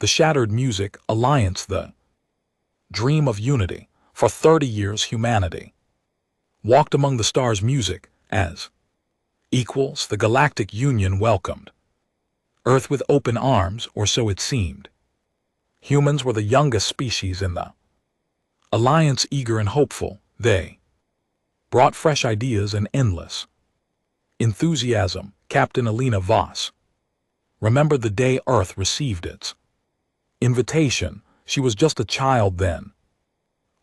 The Shattered Music Alliance, the dream of unity. For 30 years humanity walked among the stars' music as equals the Galactic Union welcomed Earth with open arms, or so it seemed. Humans were the youngest species in the alliance, eager and hopeful. They brought fresh ideas and endless enthusiasm. Captain Alina Voss remembered the day Earth received its invitation. She was just a child then,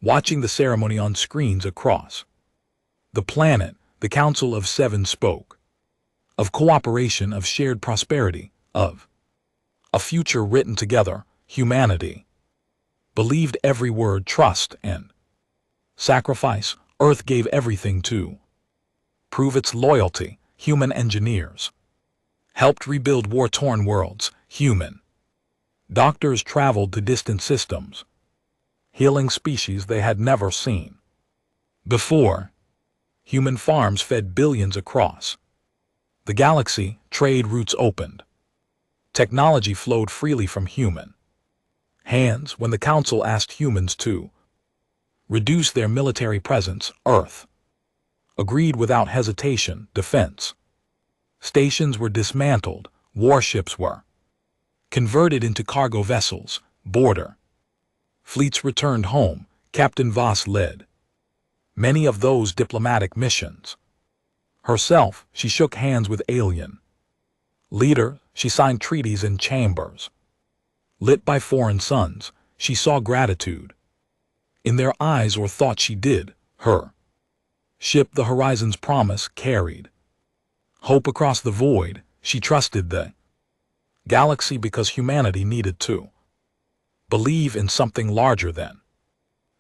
watching the ceremony on screens across the planet. The Council of Seven spoke of cooperation, of shared prosperity, of a future written together. Humanity believed every word. Trust and sacrifice. Earth gave everything to prove its loyalty. Human engineers helped rebuild war-torn worlds. Human doctors traveled to distant systems, healing species they had never seen before. Human farms fed billions across the galaxy. Trade routes opened. Technology flowed freely from human hands. When the Council asked humans to reduce their military presence, Earth agreed without hesitation. Defense stations were dismantled. Warships were converted into cargo vessels. Border fleets returned home. Captain Voss led many of those diplomatic missions. Herself, she shook hands with alien leaders. She signed treaties in chambers lit by foreign suns. She saw gratitude in their eyes, or thought she did. Her ship, the Horizon's Promise, carried hope across the void. She trusted the galaxy because humanity needed to believe in something larger than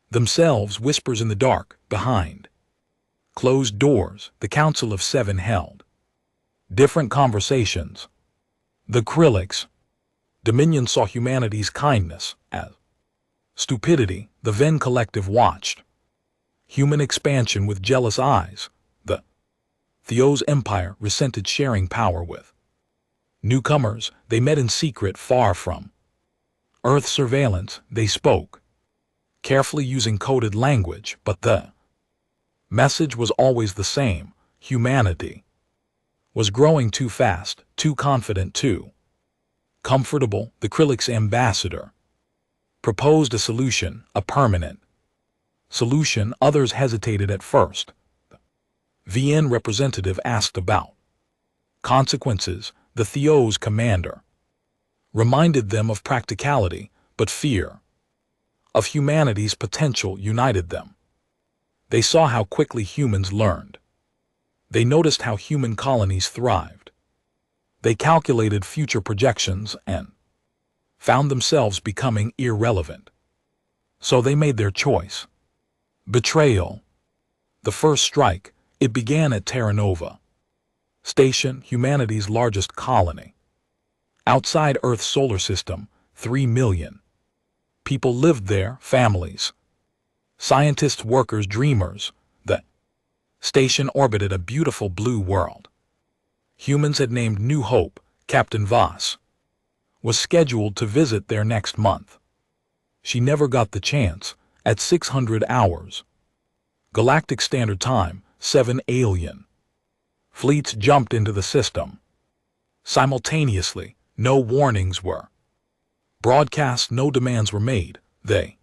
themselves. Whispers in the dark. Behind closed doors, the Council of Seven held different conversations. The Krillix Dominion saw humanity's kindness as stupidity. The Venn Collective watched human expansion with jealous eyes. The Theos Empire resented sharing power with newcomers. They met in secret, far from Earth surveillance. They spoke carefully, using coded language, but the message was always the same. Humanity was growing too fast, too confident, too comfortable. The Krillix ambassador proposed a solution, a permanent solution. Others hesitated at first. The VN representative asked about consequences. The Theos commander reminded them of practicality, but fear of humanity's potential united them. They saw how quickly humans learned. They noticed how human colonies thrived. They calculated future projections and found themselves becoming irrelevant. So they made their choice. Betrayal. The first strike, it began at Terra Nova Station, humanity's largest colony. Outside Earth's solar system, 3 million people lived there, families, scientists, workers, dreamers. The station orbited a beautiful blue world. Humans had named New Hope. Captain Voss was scheduled to visit there next month. She never got the chance. At 600 hours Galactic Standard Time, 7 alien fleets jumped into the system. Simultaneously, no warnings were broadcast, no demands were made. They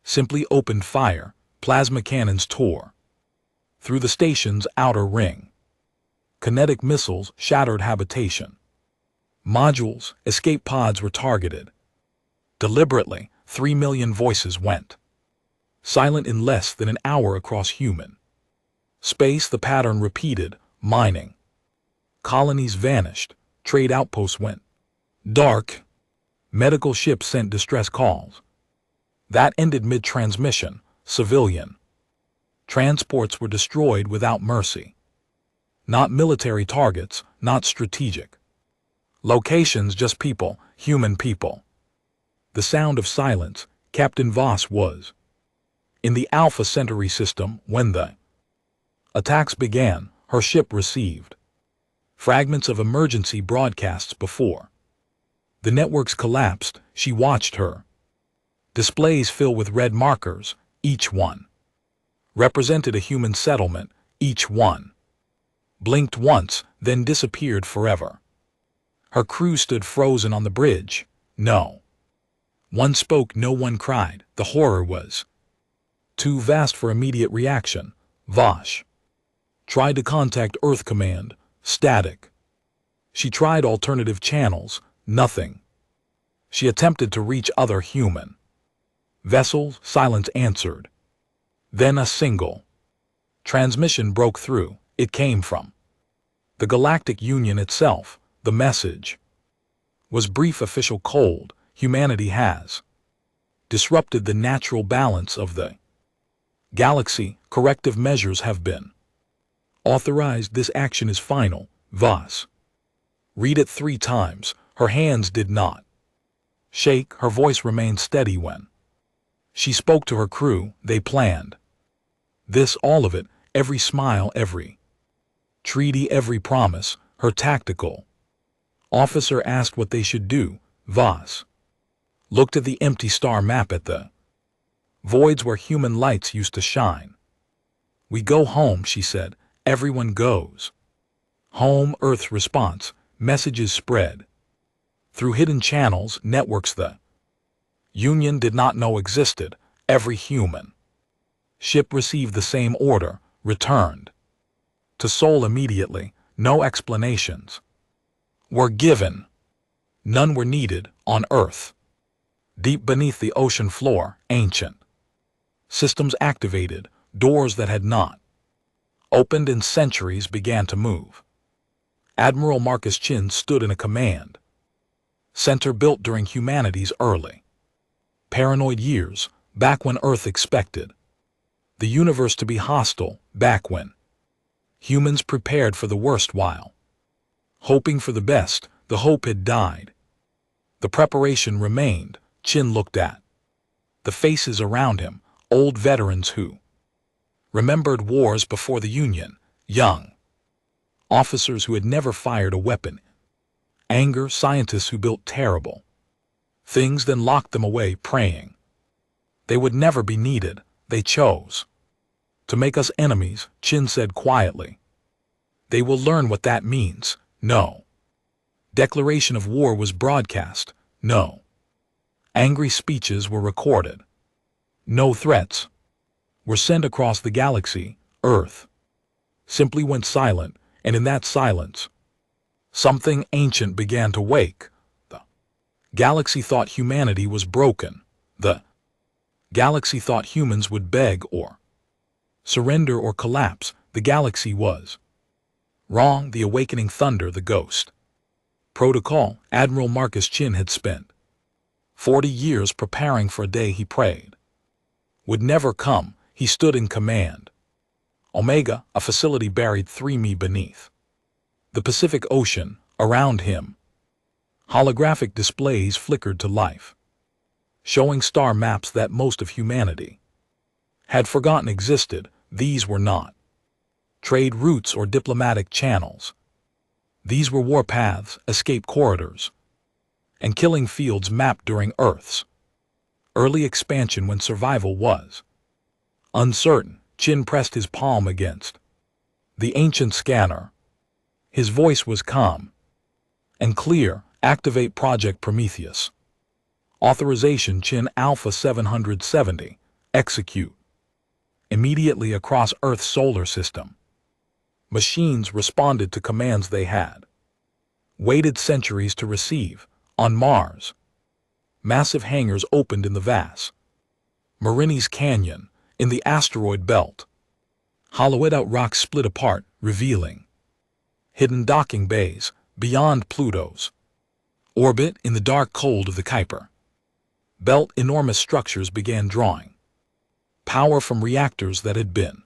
simply opened fire. Plasma cannons tore through the station's outer ring. Kinetic missiles shattered habitation modules. Escape pods were targeted. Deliberately, 3 million voices went silent in less than an hour across human space. The pattern repeated. Mining colonies vanished. Trade outposts went dark. Medical ships sent distress calls. That ended mid-transmission. Civilian transports were destroyed without mercy. Not military targets, not strategic locations, just people, human people. The sound of silence. Captain Voss was in the Alpha Centauri system when the attacks began. Her ship received fragments of emergency broadcasts before The networks collapsed. She watched her. Displays fill with red markers, each one represented a human settlement, each one blinked once, then disappeared forever. Her crew stood frozen on the bridge. No one spoke, no one cried. The horror was too vast for immediate reaction. Vosh tried to contact Earth Command. Static. She tried alternative channels. Nothing. She attempted to reach other human vessels. Silence answered. Then a single transmission broke through. It came from the Galactic Union itself. The message was brief, official, cold. Humanity has disrupted the natural balance of the galaxy. Corrective measures have been authorized. This action is final. Voss. Read it 3 times. Her hands did not shake. Her voice remained steady when she spoke to her crew. They planned this, all of it, every smile, every treaty, every promise. Her tactical officer asked what they should do. Voss looked at the empty star map, at the voids where human lights used to shine. We go home, she said. Everyone goes home. Earth's response. Messages spread through hidden channels, networks the Union did not know existed. Every human ship received the same order, returned to Sol immediately. No explanations were given. None were needed on Earth. Deep beneath the ocean floor, ancient systems activated. Doors that had not opened in centuries began to move. Admiral Marcus Chin stood in a command center built during humanity's early paranoid years, back when Earth expected the universe to be hostile, back when humans prepared for the worst while hoping for the best. The hope had died. The preparation remained. Chin looked at the faces around him, old veterans who remembered wars before the Union, young officers who had never fired a weapon, anger, scientists who built terrible things then locked them away, praying they would never be needed. They chose to make us enemies, Chin said quietly. They will learn what that means. No declaration of war was broadcast. No angry speeches were recorded. No threats were sent across the galaxy. Earth simply went silent, and in that silence, something ancient began to wake. The galaxy thought humanity was broken. The galaxy thought humans would beg or surrender or collapse. The galaxy was wrong. The awakening thunder, the ghost protocol. Admiral Marcus Chin had spent 40 years preparing for a day he prayed would never come. He stood in command. Omega, a facility buried 3 mi beneath the Pacific Ocean. Around him, holographic displays flickered to life, showing star maps that most of humanity had forgotten existed. These were not trade routes or diplomatic channels. These were warpaths, escape corridors, and killing fields mapped during Earth's early expansion when survival was uncertain. Chin pressed his palm against the ancient scanner. His voice was calm and clear. Activate Project Prometheus. Authorization Chin Alpha 770. Execute. Immediately across Earth's solar system. Machines responded to commands they had waited centuries to receive. On Mars, massive hangars opened in the vast Marinis Canyon, in the asteroid belt. Hollowed-out rocks split apart, revealing hidden docking bays beyond Pluto's orbit. In the dark cold of the Kuiper belt, enormous structures began drawing power from reactors that had been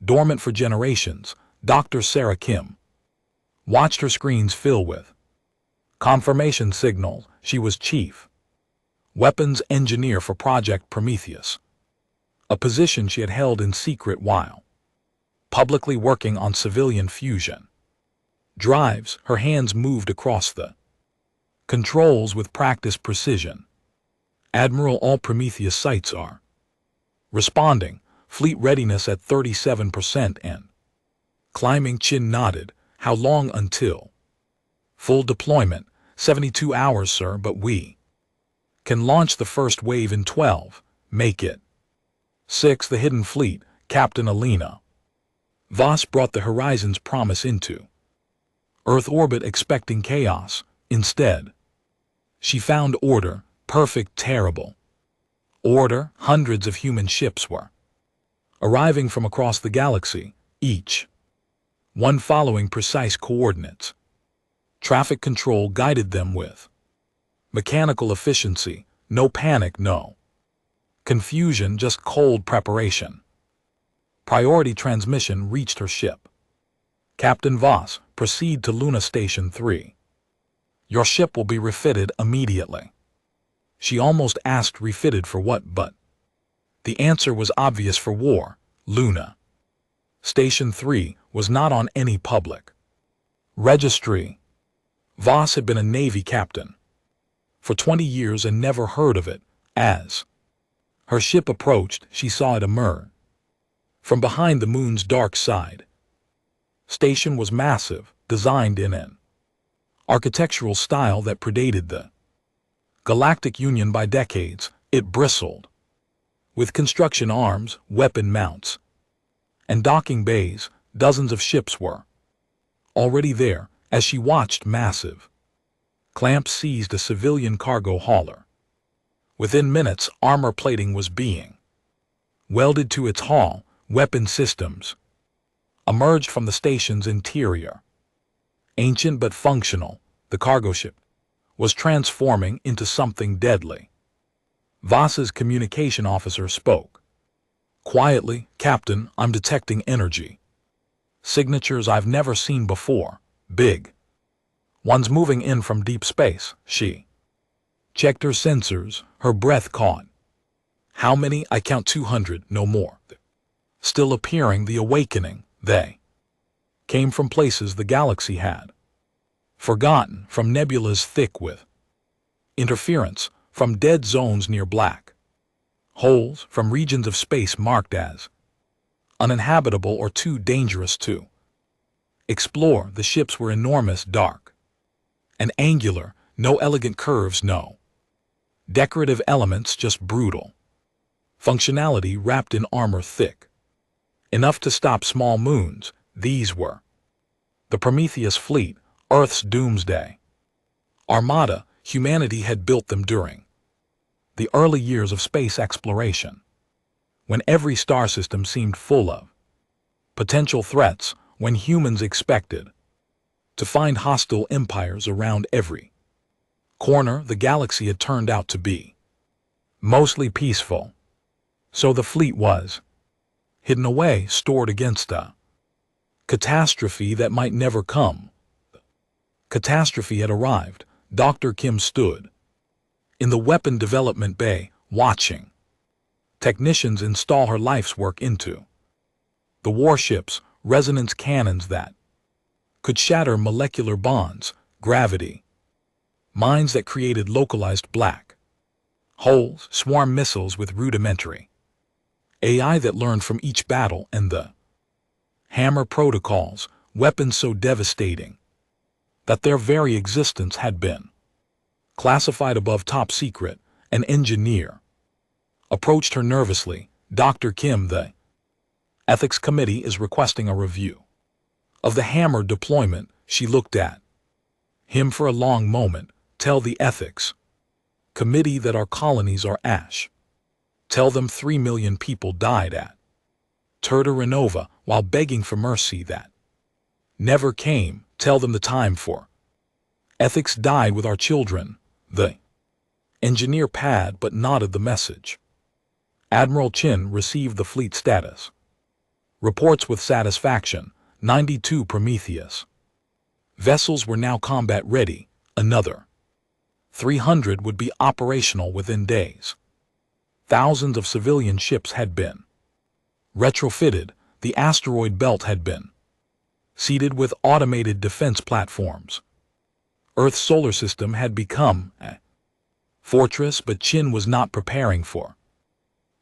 dormant for generations. Dr. Sarah Kim watched her screens fill with confirmation signals. She was chief weapons engineer for Project Prometheus, a position she had held in secret while publicly working on civilian fusion drives. Her hands moved across the Controls with practiced precision. Admiral, all Prometheus sites are responding. Fleet readiness at 37% and climbing. Chin nodded. How long until full deployment? 72 hours, sir, but we can launch the first wave in 12. Make it 6. The Hidden Fleet, Captain Alina. Voss brought the Horizon's promise into Earth orbit expecting chaos. Instead, she found order, perfect, terrible order. Hundreds of human ships were arriving from across the galaxy, each one following precise coordinates. Traffic control guided them with mechanical efficiency. No panic, no confusion, just cold preparation. Priority transmission reached her ship. Captain Voss, proceed to Luna Station 3. Your ship will be refitted immediately. She almost asked refitted for what, but the answer was obvious: for war. Luna Station 3 was not on any public registry. Voss had been a Navy captain for 20 years and never heard of it. As her ship approached, she saw it emerge from behind the moon's dark side. Station was massive, designed in an architectural style that predated the Galactic Union by decades. It bristled with construction arms, weapon mounts, and docking bays. Dozens of ships were already there. As she watched, massive clamps seized a civilian cargo hauler. Within minutes, armor plating was being welded to its hull. Weapon systems emerged from the station's interior. Ancient but functional, the cargo ship was transforming into something deadly. Voss's communication officer spoke quietly. Captain, I'm detecting energy signatures I've never seen before. Big ones moving in from deep space. She checked her sensors. Her breath caught. How many? I count 200, no more. Still appearing. The awakening. They came from places the galaxy had forgotten, from nebulas thick with interference, from dead zones near black holes, from regions of space marked as uninhabitable or too dangerous to explore. The ships were enormous, dark and angular. No elegant curves, no decorative elements, just brutal functionality wrapped in armor thick enough to stop small moons. These were the Prometheus fleet, Earth's doomsday armada. Humanity had built them during the early years of space exploration, when every star system seemed full of potential threats, when humans expected to find hostile empires around every corner. The galaxy had turned out to be mostly peaceful. So the fleet was hidden away, stored against a catastrophe that might never come. Catastrophe had arrived. Dr. Kim stood in the weapon development bay, watching technicians install her life's work into the warships, resonance cannons that could shatter molecular bonds, gravity mines that created localized black holes, swarm missiles with rudimentary AI that learned from each battle, and the hammer protocols, weapons so devastating that their very existence had been classified above top secret. An engineer approached her nervously. Dr. Kim, the ethics committee is requesting a review of the hammer deployment. She looked at him for a long moment. Tell the ethics committee that our colonies are ash. Tell them 3 million people died at Terra Renova while begging for mercy that never came. Tell them the time for ethics died with our children. The engineer pad but nodded the message. Admiral Chin received the fleet status reports with satisfaction. 92 Prometheus vessels were now combat ready. Another 300 would be operational within days. Thousands of civilian ships had been retrofitted. The asteroid belt had been seeded with automated defense platforms. Earth's solar system had become a fortress, but Chin was not preparing for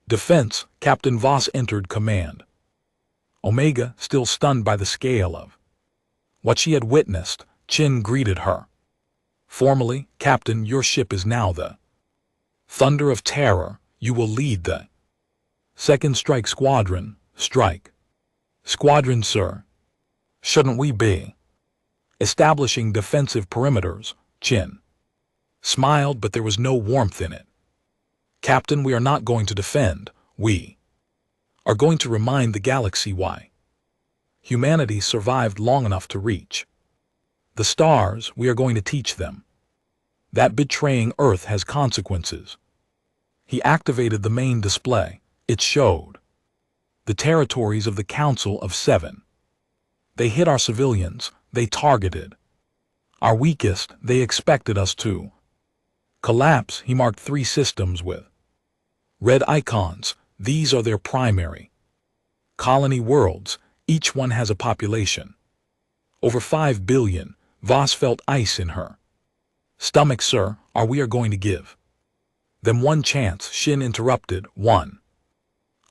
defense. Captain Voss entered command. Omega, still stunned by the scale of what she had witnessed, Chin greeted her. Formally, Captain, your ship is now the Thunder of Terror. You will lead the Second Strike Squadron. Strike Squadron, sir. Shouldn't we be establishing defensive perimeters? Chin smiled, but there was no warmth in it. Captain, we are not going to defend. We are going to remind the galaxy why humanity survived long enough to reach the stars. We are going to teach them that betraying Earth has consequences. He activated the main display. It showed the territories of the Council of Seven. They hit our civilians. They targeted our weakest. They expected us to collapse. He marked 3 systems with red icons. These are their primary colony worlds. Each one has a population over 5 billion. Voss felt ice in her stomach. Sir, we are going to give them one chance. Shin interrupted. One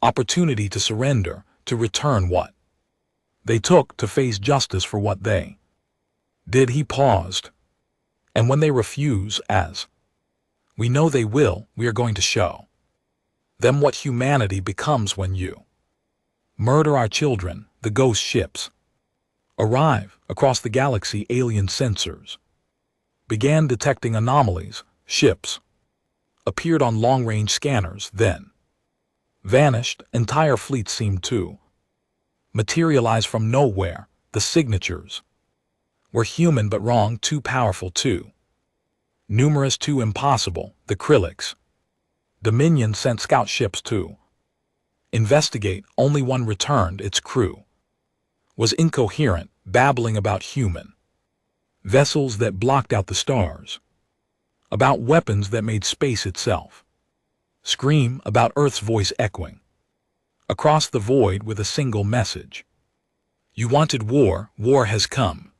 opportunity to surrender, to return what they took, to face justice for what they did. He paused. And when they refuse, as we know they will, we are going to show them what humanity becomes when you murder our children. The ghost ships arrive across the galaxy. Alien sensors began detecting anomalies. Ships appeared on long-range scanners, then vanished. Entire fleets seemed to materialize from nowhere. The signatures were human but wrong, too powerful, too numerous, too impossible. The Krillix Dominion sent scout ships to investigate. Only one returned. Its crew was incoherent, babbling about human vessels that blocked out the stars, about weapons that made space itself scream, about Earth's voice echoing across the void with a single message. You wanted war. War has come.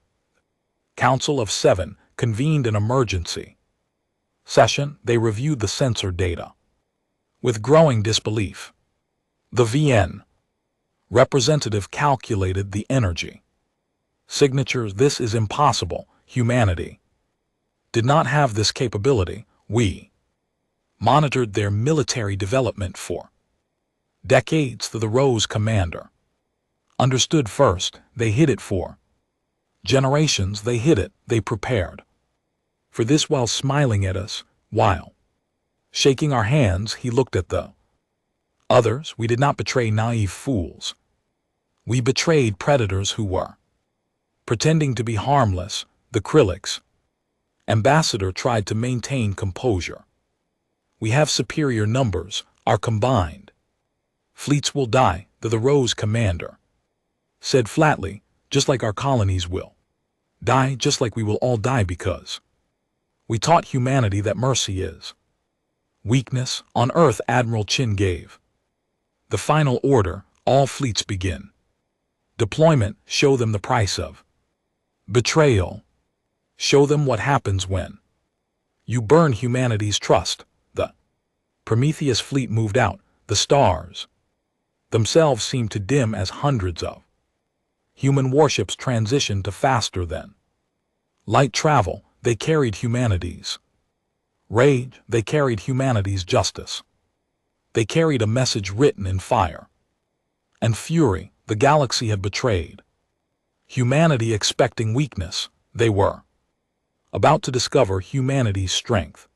Council of Seven convened an emergency session. They reviewed the sensor data with growing disbelief. The VN representative calculated the energy signatures. This is impossible. Humanity did not have this capability. We monitored their military development for decades. The Rose commander understood first. They hid it for generations. They hid it. They prepared for this while smiling at us, while shaking our hands. He looked at the others. We did not betray naive fools. We betrayed predators who were pretending to be harmless. The Krillix ambassador tried to maintain composure. We have superior numbers. Our combined fleets will die. The Rose commander said flatly, just like our colonies will die, just like we will all die, because we taught humanity that mercy is weakness. On Earth, Admiral Chin gave the final order. All fleets begin deployment. Show them the price of betrayal. Show them what happens when you burn humanity's trust. The Prometheus fleet moved out. The stars themselves seemed to dim as hundreds of human warships transitioned to faster than light travel. They carried humanity's rage. They carried humanity's justice. They carried a message written in fire and fury. The galaxy had betrayed humanity, expecting weakness. They were about to discover humanity's strength.